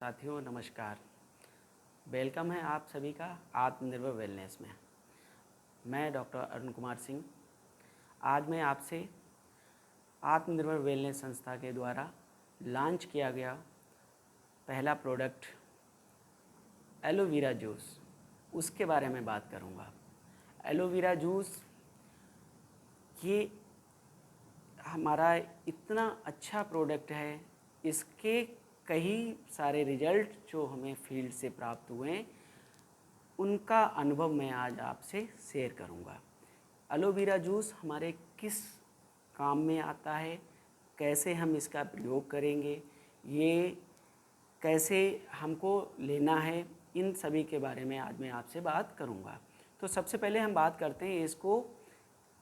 साथियों नमस्कार। वेलकम है आप सभी का आत्मनिर्भर वेलनेस में। मैं डॉक्टर अरुण कुमार सिंह आज मैं आपसे आत्मनिर्भर वेलनेस संस्था के द्वारा लॉन्च किया गया पहला प्रोडक्ट एलोवेरा जूस उसके बारे में बात करूंगा। एलोवेरा जूस ये हमारा इतना अच्छा प्रोडक्ट है, इसके कई सारे रिजल्ट जो हमें फील्ड से प्राप्त हुए हैं उनका अनुभव मैं आज आपसे शेयर करूंगा। एलोवेरा जूस हमारे किस काम में आता है, कैसे हम इसका प्रयोग करेंगे, ये कैसे हमको लेना है, इन सभी के बारे में आज मैं आपसे बात करूंगा। तो सबसे पहले हम बात करते हैं इसको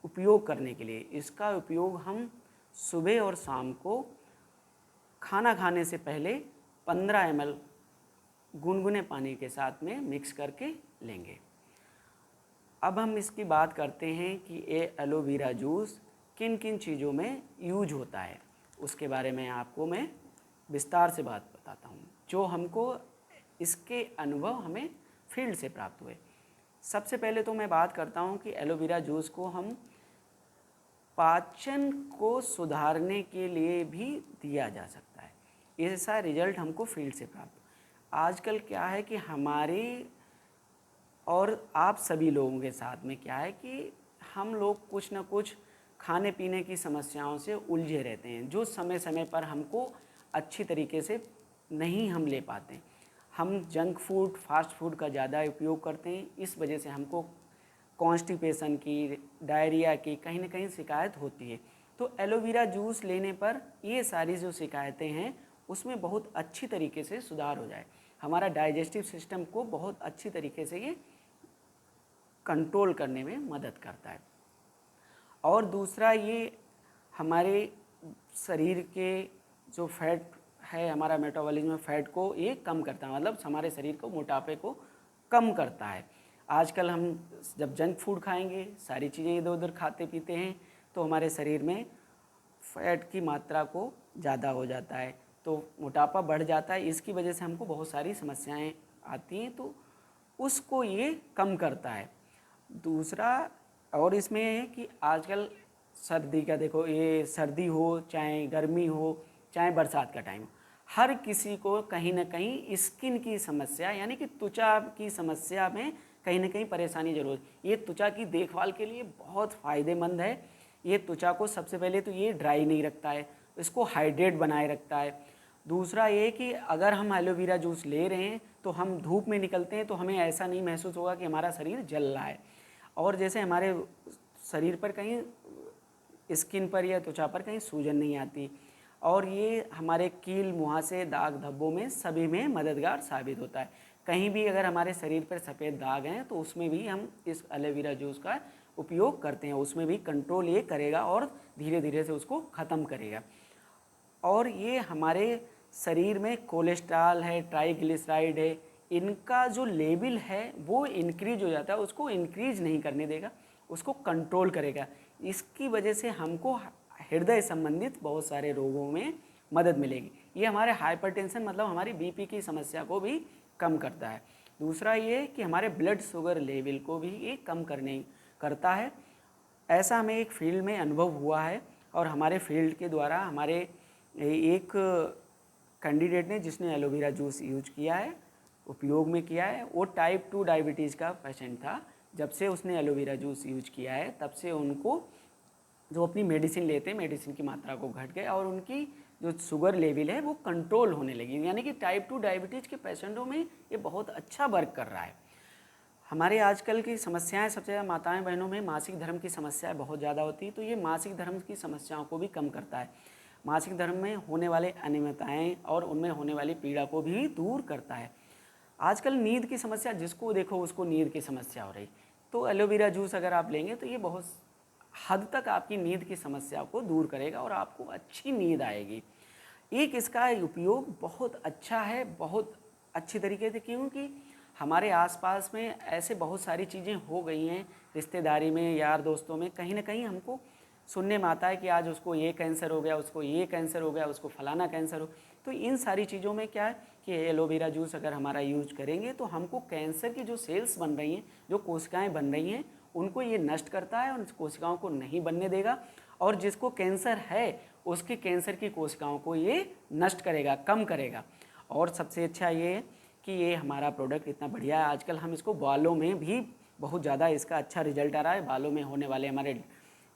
उपयोग करने के लिए। इसका उपयोग हम सुबह और शाम को खाना खाने से पहले 15 ml गुनगुने पानी के साथ में मिक्स करके लेंगे। अब हम इसकी बात करते हैं कि ये एलोवेरा जूस किन किन चीज़ों में यूज होता है, उसके बारे में आपको मैं विस्तार से बात बताता हूँ, जो हमको इसके अनुभव हमें फील्ड से प्राप्त हुए। सबसे पहले तो मैं बात करता हूँ कि एलोवेरा जूस को हम पाचन को सुधारने के लिए भी दिया जा सकता है। ऐसा रिजल्ट हमको फील्ड से प्राप्त। आजकल क्या है कि हमारे और आप सभी लोगों के साथ में क्या है कि हम लोग कुछ ना कुछ खाने पीने की समस्याओं से उलझे रहते हैं, जो समय समय पर हमको अच्छी तरीके से नहीं हम ले पाते। हम जंक फूड, फास्ट फूड का ज़्यादा उपयोग करते हैं, इस वजह से हमको कॉन्स्टिपेशन की, डायरिया की कहीं ना कहीं शिकायत होती है। तो एलोवेरा जूस लेने पर ये सारी जो शिकायतें हैं उसमें बहुत अच्छी तरीके से सुधार हो जाए। हमारा डाइजेस्टिव सिस्टम को बहुत अच्छी तरीके से ये कंट्रोल करने में मदद करता है। और दूसरा, ये हमारे शरीर के जो फैट है, हमारा मेटाबॉलिज्म फैट को ये कम करता है, मतलब हमारे शरीर को मोटापे को कम करता है। आजकल हम जब जंक फूड खाएंगे, सारी चीज़ें इधर उधर खाते पीते हैं, तो हमारे शरीर में फैट की मात्रा को ज़्यादा हो जाता है, तो मोटापा बढ़ जाता है। इसकी वजह से हमको बहुत सारी समस्याएं आती हैं, तो उसको ये कम करता है। दूसरा और इसमें है कि आजकल सर्दी का देखो, ये सर्दी हो चाहे गर्मी हो चाहे बरसात का टाइम, हर किसी को कहीं ना कहीं स्किन की समस्या यानी कि त्वचा की समस्या में कहीं ना कहीं परेशानी जरूर। ये त्वचा की देखभाल के लिए बहुत फ़ायदेमंद है। ये त्वचा को सबसे पहले तो ये ड्राई नहीं रखता है, इसको हाइड्रेट बनाए रखता है। दूसरा ये कि अगर हम एलोवेरा जूस ले रहे हैं तो हम धूप में निकलते हैं तो हमें ऐसा नहीं महसूस होगा कि हमारा शरीर जल रहा है। और जैसे हमारे शरीर पर कहीं स्किन पर या त्वचा पर कहीं सूजन नहीं आती, और ये हमारे कील, मुहासे, दाग धब्बों में सभी में मददगार साबित होता है। कहीं भी अगर हमारे शरीर पर सफ़ेद दाग हैं तो उसमें भी हम इस एलोवेरा जूस का उपयोग करते हैं, उसमें भी कंट्रोल ये करेगा और धीरे धीरे से उसको ख़त्म करेगा। और ये हमारे शरीर में कोलेस्ट्रॉल है, ट्राइग्लिसराइड है, इनका जो लेवल है वो इंक्रीज हो जाता है, उसको इंक्रीज नहीं करने देगा, उसको कंट्रोल करेगा। इसकी वजह से हमको हृदय संबंधित बहुत सारे रोगों में मदद मिलेगी। ये हमारे हाइपरटेंशन मतलब हमारी बीपी की समस्या को भी कम करता है। दूसरा ये कि हमारे ब्लड शुगर लेवल को भी ये कम करता है। ऐसा हमें एक फील्ड में अनुभव हुआ है, और हमारे फील्ड के द्वारा हमारे एक कैंडिडेट ने जिसने एलोवेरा जूस यूज किया है, उपयोग में किया है, वो टाइप 2 डायबिटीज़ का पेशेंट था। जब से उसने एलोवेरा जूस यूज किया है तब से उनको जो अपनी मेडिसिन लेते हैं, मेडिसिन की मात्रा को घट गए और उनकी जो शुगर लेवल है वो कंट्रोल होने लगी। यानी कि टाइप 2 डायबिटीज़ के पेशेंटों में ये बहुत अच्छा वर्क कर रहा है। हमारे आजकल की समस्याएं सबसे ज़्यादा माताएं बहनों में मासिक धर्म की समस्याएं बहुत ज़्यादा होती है, तो ये मासिक धर्म की समस्याओं को भी कम करता है। मासिक धर्म में होने वाले अनियमितताएं और उनमें होने वाली पीड़ा को भी दूर करता है। आजकल नींद की समस्या, जिसको देखो उसको नींद की समस्या हो रही, तो एलोवेरा जूस अगर आप लेंगे तो ये बहुत हद तक आपकी नींद की समस्या को दूर करेगा और आपको अच्छी नींद आएगी। एक इसका उपयोग बहुत अच्छा है, बहुत अच्छी तरीके से, क्योंकि हमारे आसपास में ऐसे बहुत सारी चीज़ें हो गई हैं, रिश्तेदारी में, यार दोस्तों में, कहीं ना कहीं हमको सुनने में आता है कि आज उसको ये कैंसर हो गया, उसको ये कैंसर हो गया, उसको फलाना कैंसर हो। तो इन सारी चीज़ों में क्या है कि एलोवेरा जूस अगर हमारा यूज करेंगे तो हमको कैंसर की जो सेल्स बन रही हैं, जो कोशिकाएं बन रही हैं, उनको ये नष्ट करता है और कोशिकाओं को नहीं बनने देगा, और जिसको कैंसर है उसके कैंसर की कोशिकाओं को ये नष्ट करेगा, कम करेगा। और सबसे अच्छा ये है कि ये हमारा प्रोडक्ट इतना बढ़िया है, आजकल हम इसको बालों में भी बहुत ज़्यादा इसका अच्छा रिजल्ट आ रहा है। बालों में होने वाले हमारे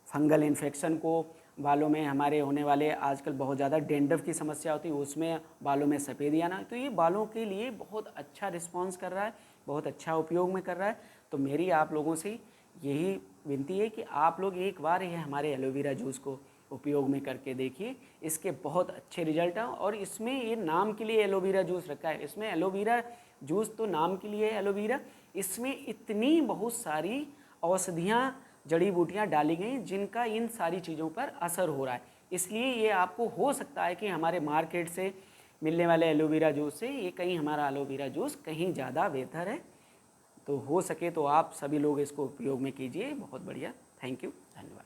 फंगल इन्फेक्शन को, बालों में हमारे होने वाले आजकल बहुत ज़्यादा डेंड्रफ की समस्या होती है, उसमें बालों में सफ़ेदी आना, तो ये बालों के लिए बहुत अच्छा रिस्पॉन्स कर रहा है, बहुत अच्छा उपयोग में कर रहा है। तो मेरी आप लोगों से यही विनती है कि आप लोग एक बार ये हमारे एलोवेरा जूस को उपयोग में करके देखिए, इसके बहुत अच्छे रिजल्ट हैं। और इसमें ये नाम के लिए एलोवेरा जूस रखा है, इसमें एलोवेरा जूस तो नाम के लिए है एलोवेरा, इसमें इतनी बहुत सारी औषधियाँ, जड़ी बूटियाँ डाली गई जिनका इन सारी चीज़ों पर असर हो रहा है। इसलिए ये आपको हो सकता है कि हमारे मार्केट से मिलने वाले एलोवेरा जूस से ये कहीं हमारा एलोवेरा जूस कहीं ज़्यादा बेहतर है। तो हो सके तो आप सभी लोग इसको उपयोग में कीजिए। बहुत बढ़िया, थैंक यू, धन्यवाद।